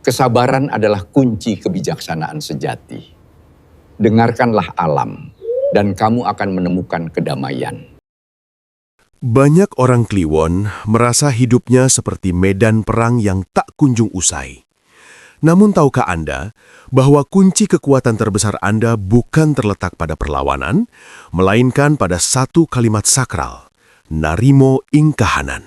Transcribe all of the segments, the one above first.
Kesabaran adalah kunci kebijaksanaan sejati. Dengarkanlah alam, dan kamu akan menemukan kedamaian. Banyak orang Kliwon merasa hidupnya seperti medan perang yang tak kunjung usai. Namun tahukah Anda bahwa kunci kekuatan terbesar Anda bukan terletak pada perlawanan, melainkan pada satu kalimat sakral, Narimo ing Kahanan.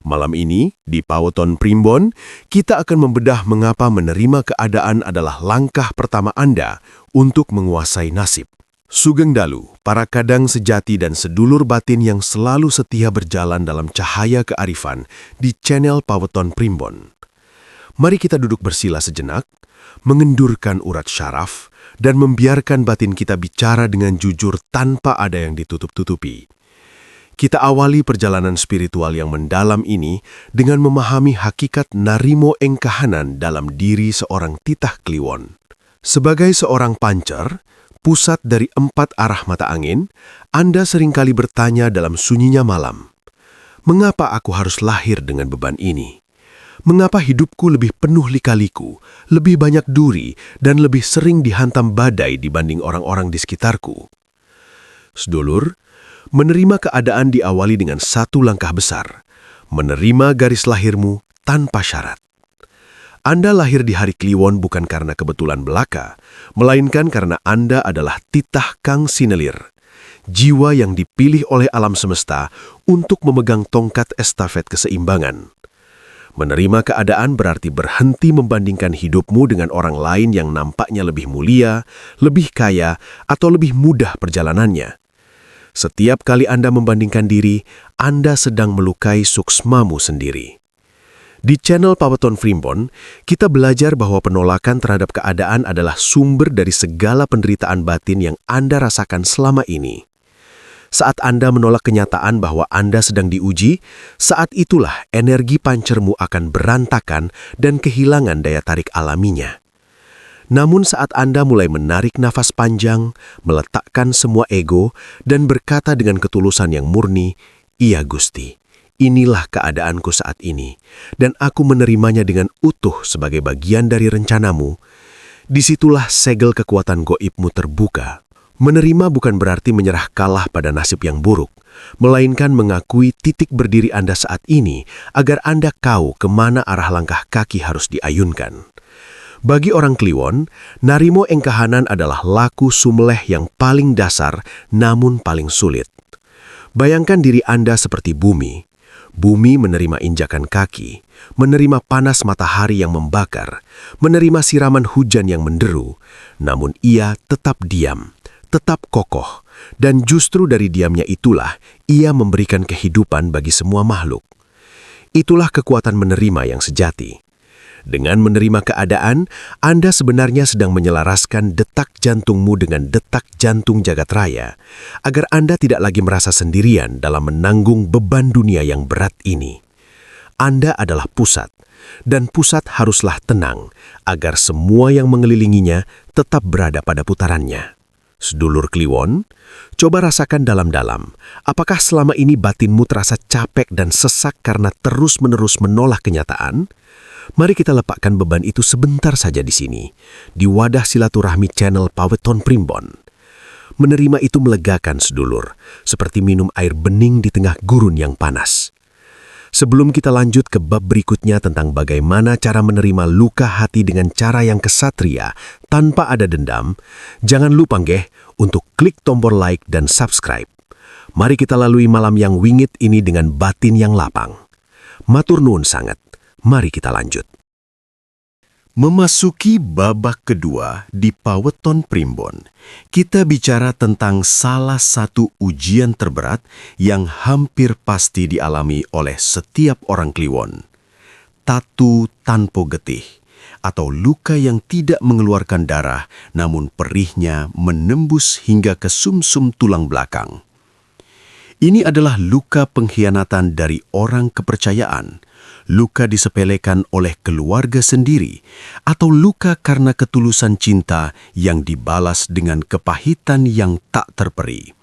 Malam ini, di Paweton Primbon, kita akan membedah mengapa menerima keadaan adalah langkah pertama Anda untuk menguasai nasib. Sugeng Dalu, para kadang sejati dan sedulur batin yang selalu setia berjalan dalam cahaya kearifan di channel Paweton Primbon. Mari kita duduk bersila sejenak, mengendurkan urat syaraf, dan membiarkan batin kita bicara dengan jujur tanpa ada yang ditutup-tutupi. Kita awali perjalanan spiritual yang mendalam ini dengan memahami hakikat Narimo ing Kahanan dalam diri seorang titah Kliwon. Sebagai seorang pancer, pusat dari 4 arah mata angin, Anda seringkali bertanya dalam sunyinya malam, mengapa aku harus lahir dengan beban ini? Mengapa hidupku lebih penuh lika-liku, lebih banyak duri, dan lebih sering dihantam badai dibanding orang-orang di sekitarku? Sedulur, menerima keadaan diawali dengan satu langkah besar, menerima garis lahirmu tanpa syarat. Anda lahir di hari Kliwon bukan karena kebetulan belaka, melainkan karena Anda adalah titah Kang Sinelir, jiwa yang dipilih oleh alam semesta untuk memegang tongkat estafet keseimbangan. Menerima keadaan berarti berhenti membandingkan hidupmu dengan orang lain yang nampaknya lebih mulia, lebih kaya, atau lebih mudah perjalanannya. Setiap kali Anda membandingkan diri, Anda sedang melukai suksmamu sendiri. Di channel Paweton Primbon, kita belajar bahwa penolakan terhadap keadaan adalah sumber dari segala penderitaan batin yang Anda rasakan selama ini. Saat Anda menolak kenyataan bahwa Anda sedang diuji, saat itulah energi pancermu akan berantakan dan kehilangan daya tarik alaminya. Namun saat Anda mulai menarik nafas panjang, meletakkan semua ego, dan berkata dengan ketulusan yang murni, "Iya Gusti, inilah keadaanku saat ini, dan aku menerimanya dengan utuh sebagai bagian dari rencanamu," disitulah segel kekuatan goibmu terbuka. Menerima bukan berarti menyerah kalah pada nasib yang buruk, melainkan mengakui titik berdiri Anda saat ini agar Anda tahu kemana arah langkah kaki harus diayunkan. Bagi orang Kliwon, Narimo ing Kahanan adalah laku sumeleh yang paling dasar namun paling sulit. Bayangkan diri Anda seperti bumi. Bumi menerima injakan kaki, menerima panas matahari yang membakar, menerima siraman hujan yang menderu, namun ia tetap diam, tetap kokoh, dan justru dari diamnya itulah ia memberikan kehidupan bagi semua makhluk. Itulah kekuatan menerima yang sejati. Dengan menerima keadaan, Anda sebenarnya sedang menyelaraskan detak jantungmu dengan detak jantung jagat raya, agar Anda tidak lagi merasa sendirian dalam menanggung beban dunia yang berat ini. Anda adalah pusat, dan pusat haruslah tenang, agar semua yang mengelilinginya tetap berada pada putarannya. Sedulur Kliwon, coba rasakan dalam-dalam, apakah selama ini batinmu terasa capek dan sesak karena terus-menerus menolak kenyataan? Mari kita lepaskan beban itu sebentar saja di sini, di wadah silaturahmi channel Paweton Primbon. Menerima itu melegakan sedulur, seperti minum air bening di tengah gurun yang panas. Sebelum kita lanjut ke bab berikutnya tentang bagaimana cara menerima luka hati dengan cara yang kesatria tanpa ada dendam, jangan lupa untuk klik tombol like dan subscribe. Mari kita lalui malam yang wingit ini dengan batin yang lapang. Matur nuwun sangat. Mari kita lanjut. Memasuki babak kedua di Paweton Primbon, kita bicara tentang salah satu ujian terberat yang hampir pasti dialami oleh setiap orang Kliwon. Tatu tanpo getih, atau luka yang tidak mengeluarkan darah, namun perihnya menembus hingga ke sumsum tulang belakang. Ini adalah luka pengkhianatan dari orang kepercayaan, luka disepelekan oleh keluarga sendiri, atau luka karena ketulusan cinta yang dibalas dengan kepahitan yang tak terperi.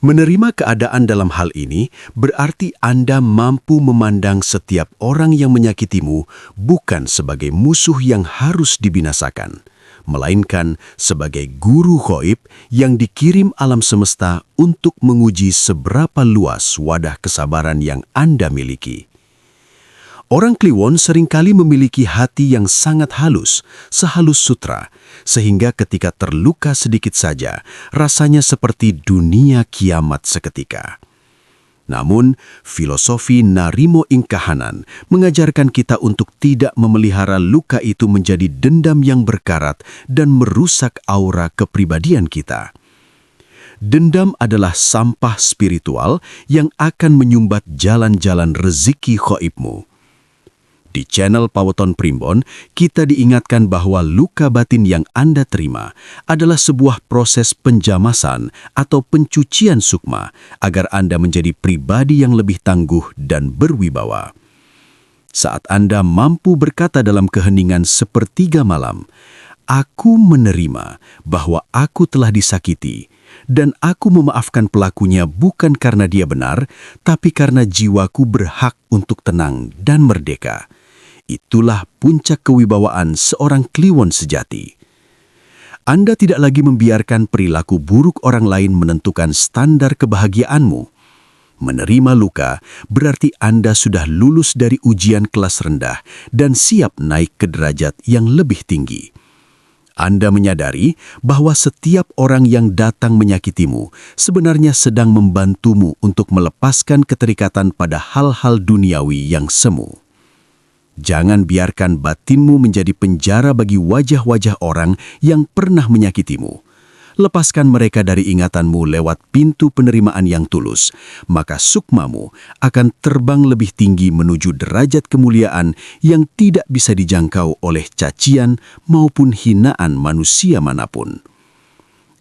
Menerima keadaan dalam hal ini berarti Anda mampu memandang setiap orang yang menyakitimu bukan sebagai musuh yang harus dibinasakan, melainkan sebagai guru ghaib yang dikirim alam semesta untuk menguji seberapa luas wadah kesabaran yang Anda miliki. Orang Kliwon seringkali memiliki hati yang sangat halus, sehalus sutra, sehingga ketika terluka sedikit saja, rasanya seperti dunia kiamat seketika. Namun, filosofi Narimo Ingkahanan mengajarkan kita untuk tidak memelihara luka itu menjadi dendam yang berkarat dan merusak aura kepribadian kita. Dendam adalah sampah spiritual yang akan menyumbat jalan-jalan rezeki ghaibmu. Di channel Paweton Primbon, kita diingatkan bahwa luka batin yang Anda terima adalah sebuah proses penjamasan atau pencucian sukma agar Anda menjadi pribadi yang lebih tangguh dan berwibawa. Saat Anda mampu berkata dalam keheningan sepertiga malam, "Aku menerima bahwa aku telah disakiti, dan aku memaafkan pelakunya bukan karena dia benar, tapi karena jiwaku berhak untuk tenang dan merdeka." Itulah puncak kewibawaan seorang Kliwon sejati. Anda tidak lagi membiarkan perilaku buruk orang lain menentukan standar kebahagiaanmu. Menerima luka berarti Anda sudah lulus dari ujian kelas rendah dan siap naik ke derajat yang lebih tinggi. Anda menyadari bahwa setiap orang yang datang menyakitimu sebenarnya sedang membantumu untuk melepaskan keterikatan pada hal-hal duniawi yang semu. Jangan biarkan batinmu menjadi penjara bagi wajah-wajah orang yang pernah menyakitimu. Lepaskan mereka dari ingatanmu lewat pintu penerimaan yang tulus, maka sukmamu akan terbang lebih tinggi menuju derajat kemuliaan yang tidak bisa dijangkau oleh cacian maupun hinaan manusia manapun.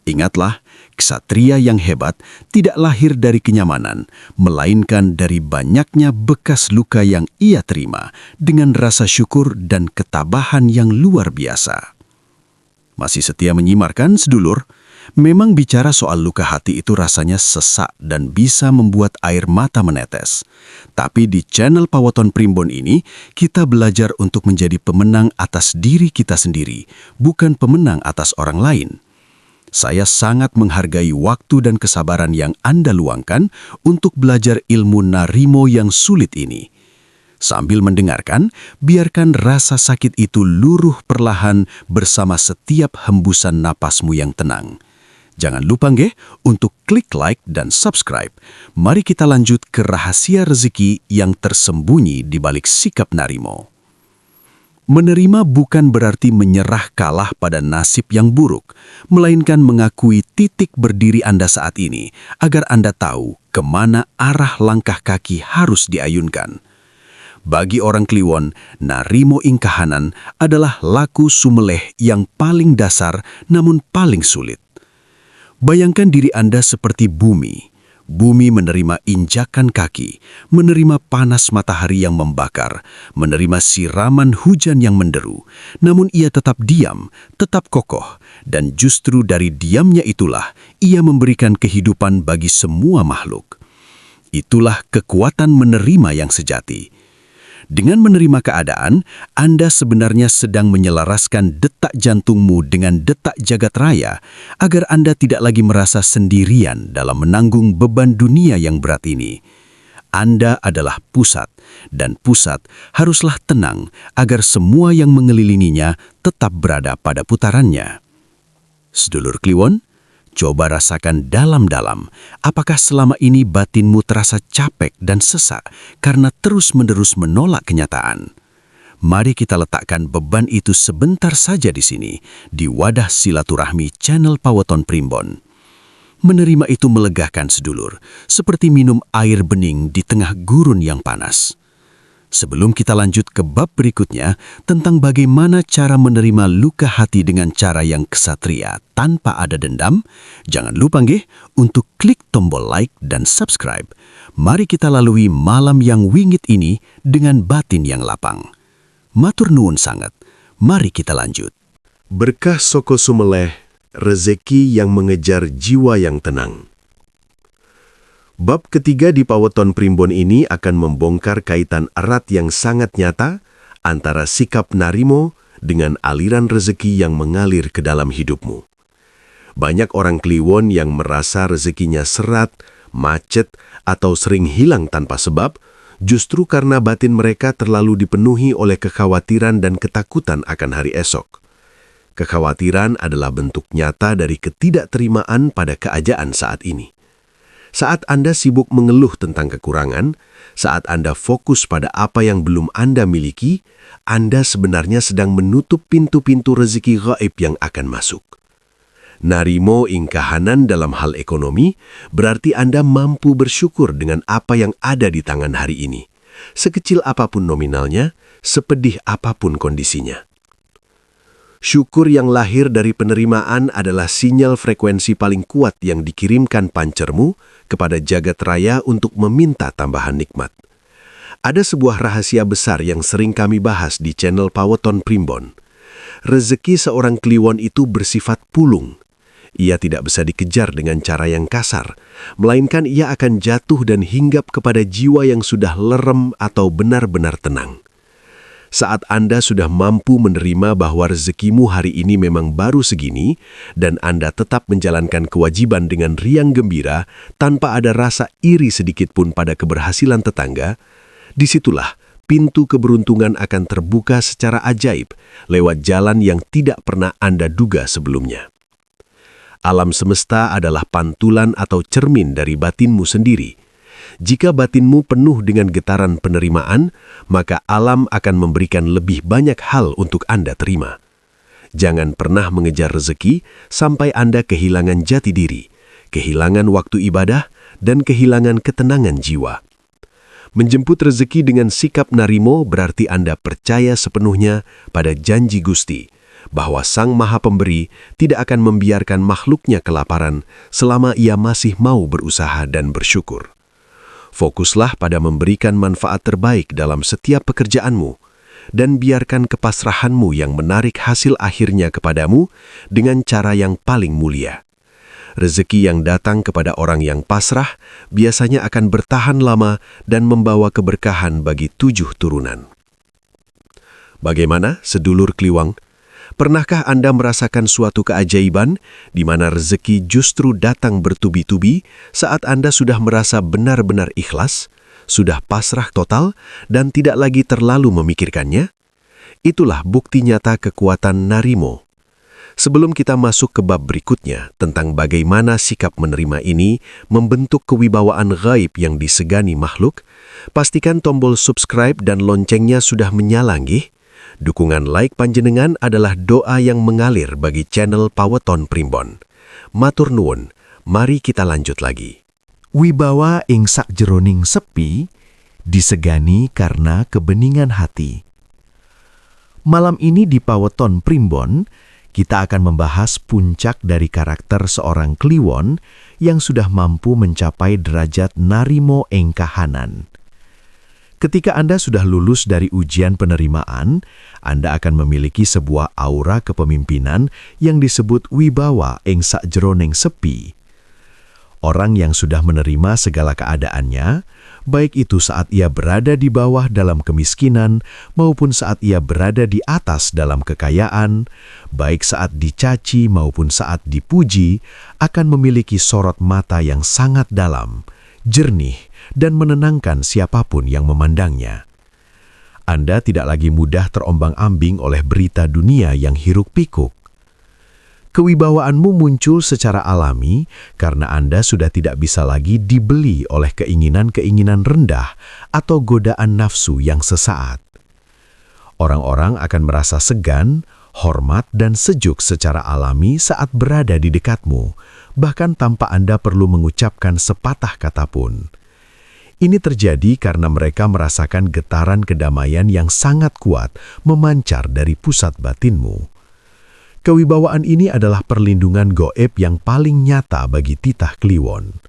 Ingatlah, ksatria yang hebat tidak lahir dari kenyamanan, melainkan dari banyaknya bekas luka yang ia terima dengan rasa syukur dan ketabahan yang luar biasa. Masih setia menyimarkan, sedulur? Memang bicara soal luka hati itu rasanya sesak dan bisa membuat air mata menetes. Tapi di channel Paweton Primbon ini, kita belajar untuk menjadi pemenang atas diri kita sendiri, bukan pemenang atas orang lain. Saya sangat menghargai waktu dan kesabaran yang Anda luangkan untuk belajar ilmu Narimo yang sulit ini. Sambil mendengarkan, biarkan rasa sakit itu luruh perlahan bersama setiap hembusan napasmu yang tenang. Jangan lupa untuk klik like dan subscribe. Mari kita lanjut ke rahasia rezeki yang tersembunyi di balik sikap Narimo. Menerima bukan berarti menyerah kalah pada nasib yang buruk, melainkan mengakui titik berdiri Anda saat ini agar Anda tahu kemana arah langkah kaki harus diayunkan. Bagi orang Kliwon, Narimo Ingkahanan adalah laku sumeleh yang paling dasar namun paling sulit. Bayangkan diri Anda seperti bumi. Bumi menerima injakan kaki, menerima panas matahari yang membakar, menerima siraman hujan yang menderu. Namun ia tetap diam, tetap kokoh, dan justru dari diamnya itulah ia memberikan kehidupan bagi semua makhluk. Itulah kekuatan menerima yang sejati. Dengan menerima keadaan, Anda sebenarnya sedang menyelaraskan detak jantungmu dengan detak jagat raya agar Anda tidak lagi merasa sendirian dalam menanggung beban dunia yang berat ini. Anda adalah pusat, dan pusat haruslah tenang agar semua yang mengelilinginya tetap berada pada putarannya. Sedulur Kliwon, coba rasakan dalam-dalam, apakah selama ini batinmu terasa capek dan sesak karena terus-menerus menolak kenyataan? Mari kita letakkan beban itu sebentar saja di sini, di wadah silaturahmi channel Paweton Primbon. Menerima itu melegakan, sedulur, seperti minum air bening di tengah gurun yang panas. Sebelum kita lanjut ke bab berikutnya tentang bagaimana cara menerima luka hati dengan cara yang ksatria tanpa ada dendam, jangan lupa untuk klik tombol like dan subscribe. Mari kita lalui malam yang wingit ini dengan batin yang lapang. Matur nuwun sangat. Mari kita lanjut. Berkah soko sumeleh, rezeki yang mengejar jiwa yang tenang. Bab ketiga di Paweton Primbon ini akan membongkar kaitan erat yang sangat nyata antara sikap narimo dengan aliran rezeki yang mengalir ke dalam hidupmu. Banyak orang Kliwon yang merasa rezekinya serat, macet, atau sering hilang tanpa sebab, justru karena batin mereka terlalu dipenuhi oleh kekhawatiran dan ketakutan akan hari esok. Kekhawatiran adalah bentuk nyata dari ketidakterimaan pada keadaan saat ini. Saat Anda sibuk mengeluh tentang kekurangan, saat Anda fokus pada apa yang belum Anda miliki, Anda sebenarnya sedang menutup pintu-pintu rezeki gaib yang akan masuk. Narimo ing kahanan dalam hal ekonomi berarti Anda mampu bersyukur dengan apa yang ada di tangan hari ini, sekecil apapun nominalnya, sepedih apapun kondisinya. Syukur yang lahir dari penerimaan adalah sinyal frekuensi paling kuat yang dikirimkan pancermu kepada jagat raya untuk meminta tambahan nikmat. Ada sebuah rahasia besar yang sering kami bahas di channel Paweton Primbon. Rezeki seorang Kliwon itu bersifat pulung. Ia tidak bisa dikejar dengan cara yang kasar, melainkan ia akan jatuh dan hinggap kepada jiwa yang sudah lerem atau benar-benar tenang. Saat Anda sudah mampu menerima bahwa rezekimu hari ini memang baru segini, dan Anda tetap menjalankan kewajiban dengan riang gembira tanpa ada rasa iri sedikit pun pada keberhasilan tetangga, disitulah pintu keberuntungan akan terbuka secara ajaib lewat jalan yang tidak pernah Anda duga sebelumnya. Alam semesta adalah pantulan atau cermin dari batinmu sendiri. Jika batinmu penuh dengan getaran penerimaan, maka alam akan memberikan lebih banyak hal untuk Anda terima. Jangan pernah mengejar rezeki sampai Anda kehilangan jati diri, kehilangan waktu ibadah, dan kehilangan ketenangan jiwa. Menjemput rezeki dengan sikap narimo berarti Anda percaya sepenuhnya pada janji Gusti, bahwa Sang Maha Pemberi tidak akan membiarkan makhluknya kelaparan selama ia masih mau berusaha dan bersyukur. Fokuslah pada memberikan manfaat terbaik dalam setiap pekerjaanmu, dan biarkan kepasrahanmu yang menarik hasil akhirnya kepadamu dengan cara yang paling mulia. Rezeki yang datang kepada orang yang pasrah biasanya akan bertahan lama dan membawa keberkahan bagi 7 turunan. Bagaimana, sedulur Kliwang? Pernahkah Anda merasakan suatu keajaiban di mana rezeki justru datang bertubi-tubi saat Anda sudah merasa benar-benar ikhlas, sudah pasrah total, dan tidak lagi terlalu memikirkannya? Itulah bukti nyata kekuatan narimo. Sebelum kita masuk ke bab berikutnya tentang bagaimana sikap menerima ini membentuk kewibawaan gaib yang disegani makhluk, pastikan tombol subscribe dan loncengnya sudah menyala nggih. Dukungan like panjenengan adalah doa yang mengalir bagi channel Paweton Primbon. Matur nuwun, mari kita lanjut lagi. Wibawa ing sakjeroning sepi disegani karena kebeningan hati. Malam ini di Paweton Primbon, kita akan membahas puncak dari karakter seorang Kliwon yang sudah mampu mencapai derajat narimo ing kahanan. Ketika Anda sudah lulus dari ujian penerimaan, Anda akan memiliki sebuah aura kepemimpinan yang disebut wibawa ing sakjeroning sepi. Orang yang sudah menerima segala keadaannya, baik itu saat ia berada di bawah dalam kemiskinan maupun saat ia berada di atas dalam kekayaan, baik saat dicaci maupun saat dipuji, akan memiliki sorot mata yang sangat dalam, jernih, dan menenangkan siapapun yang memandangnya. Anda tidak lagi mudah terombang-ambing oleh berita dunia yang hiruk-pikuk. Kewibawaanmu muncul secara alami karena Anda sudah tidak bisa lagi dibeli oleh keinginan-keinginan rendah atau godaan nafsu yang sesaat. Orang-orang akan merasa segan, hormat, dan sejuk secara alami saat berada di dekatmu, bahkan tanpa Anda perlu mengucapkan sepatah kata pun. Ini terjadi karena mereka merasakan getaran kedamaian yang sangat kuat memancar dari pusat batinmu. Kewibawaan ini adalah perlindungan goib yang paling nyata bagi titah Kliwon.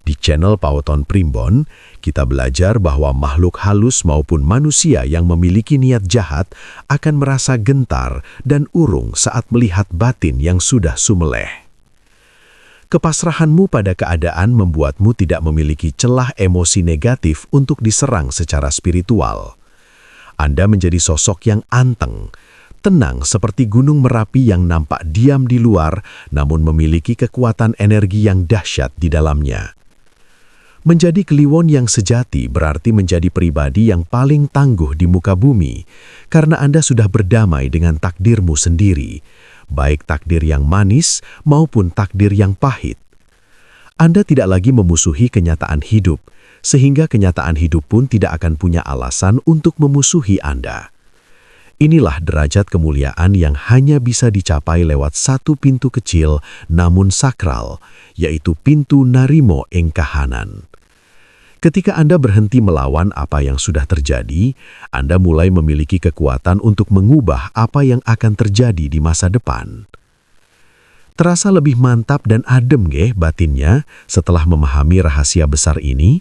Di channel Paweton Primbon, kita belajar bahwa makhluk halus maupun manusia yang memiliki niat jahat akan merasa gentar dan urung saat melihat batin yang sudah sumeleh. Kepasrahanmu pada keadaan membuatmu tidak memiliki celah emosi negatif untuk diserang secara spiritual. Anda menjadi sosok yang anteng, tenang seperti Gunung Merapi yang nampak diam di luar namun memiliki kekuatan energi yang dahsyat di dalamnya. Menjadi Kliwon yang sejati berarti menjadi pribadi yang paling tangguh di muka bumi, karena Anda sudah berdamai dengan takdirmu sendiri, baik takdir yang manis maupun takdir yang pahit. Anda tidak lagi memusuhi kenyataan hidup, sehingga kenyataan hidup pun tidak akan punya alasan untuk memusuhi Anda. Inilah derajat kemuliaan yang hanya bisa dicapai lewat satu pintu kecil namun sakral, yaitu pintu Narimo ing Kahanan. Ketika Anda berhenti melawan apa yang sudah terjadi, Anda mulai memiliki kekuatan untuk mengubah apa yang akan terjadi di masa depan. Terasa lebih mantap dan adem batinnya setelah memahami rahasia besar ini?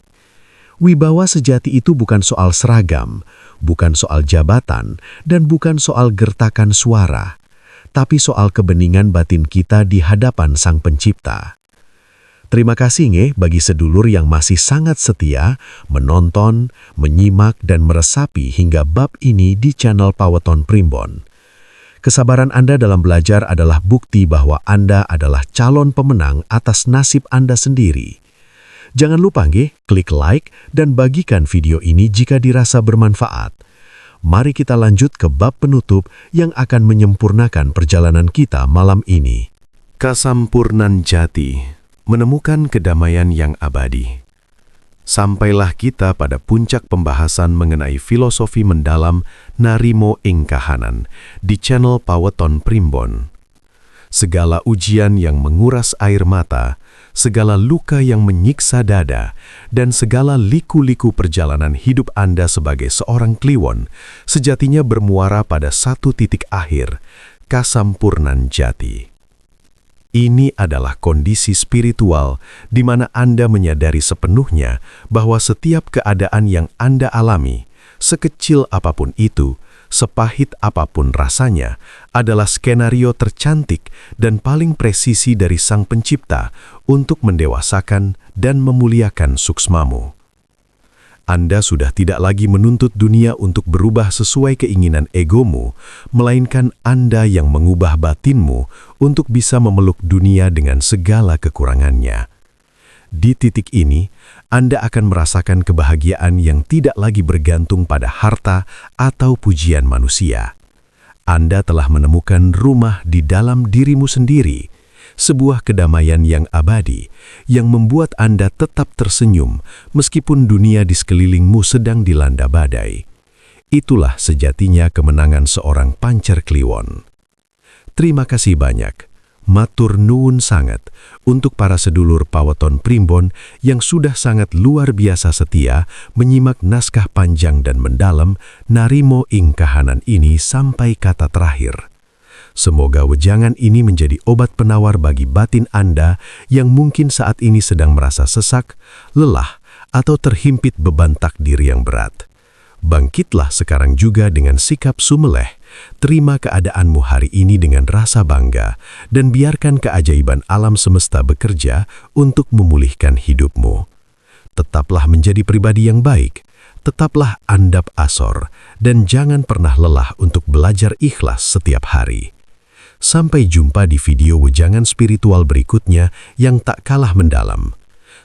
Wibawa sejati itu bukan soal seragam, bukan soal jabatan, dan bukan soal gertakan suara, tapi soal kebeningan batin kita di hadapan Sang Pencipta. Terima kasih bagi sedulur yang masih sangat setia menonton, menyimak, dan meresapi hingga bab ini di channel Paweton Primbon. Kesabaran Anda dalam belajar adalah bukti bahwa Anda adalah calon pemenang atas nasib Anda sendiri. Jangan lupa klik like dan bagikan video ini jika dirasa bermanfaat. Mari kita lanjut ke bab penutup yang akan menyempurnakan perjalanan kita malam ini. Kasampurnan jati. Menemukan kedamaian yang abadi. Sampailah kita pada puncak pembahasan mengenai filosofi mendalam Narimo ing Kahanan di channel Paweton Primbon. Segala ujian yang menguras air mata, segala luka yang menyiksa dada, dan segala liku-liku perjalanan hidup Anda sebagai seorang Kliwon sejatinya bermuara pada satu titik akhir, kasampurnan jati. Ini adalah kondisi spiritual di mana Anda menyadari sepenuhnya bahwa setiap keadaan yang Anda alami, sekecil apapun itu, sepahit apapun rasanya, adalah skenario tercantik dan paling presisi dari Sang Pencipta untuk mendewasakan dan memuliakan suksmamu. Anda sudah tidak lagi menuntut dunia untuk berubah sesuai keinginan egomu, melainkan Anda yang mengubah batinmu untuk bisa memeluk dunia dengan segala kekurangannya. Di titik ini, Anda akan merasakan kebahagiaan yang tidak lagi bergantung pada harta atau pujian manusia. Anda telah menemukan rumah di dalam dirimu sendiri, sebuah kedamaian yang abadi, yang membuat Anda tetap tersenyum meskipun dunia di sekelilingmu sedang dilanda badai. Itulah sejatinya kemenangan seorang pancer Kliwon. Terima kasih banyak. Matur nuwun sangat untuk para sedulur Paweton Primbon yang sudah sangat luar biasa setia menyimak naskah panjang dan mendalam Narimo ing Kahanan ini sampai kata terakhir. Semoga wejangan ini menjadi obat penawar bagi batin Anda yang mungkin saat ini sedang merasa sesak, lelah, atau terhimpit beban takdir yang berat. Bangkitlah sekarang juga dengan sikap sumeleh, terima keadaanmu hari ini dengan rasa bangga, dan biarkan keajaiban alam semesta bekerja untuk memulihkan hidupmu. Tetaplah menjadi pribadi yang baik, tetaplah andap asor, dan jangan pernah lelah untuk belajar ikhlas setiap hari. Sampai jumpa di video wejangan spiritual berikutnya yang tak kalah mendalam.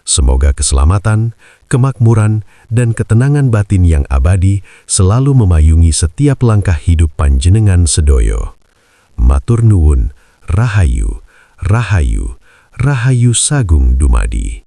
Semoga keselamatan, kemakmuran, dan ketenangan batin yang abadi selalu memayungi setiap langkah hidup panjenengan sedoyo. Matur nuwun, rahayu, rahayu, rahayu sagung dumadi.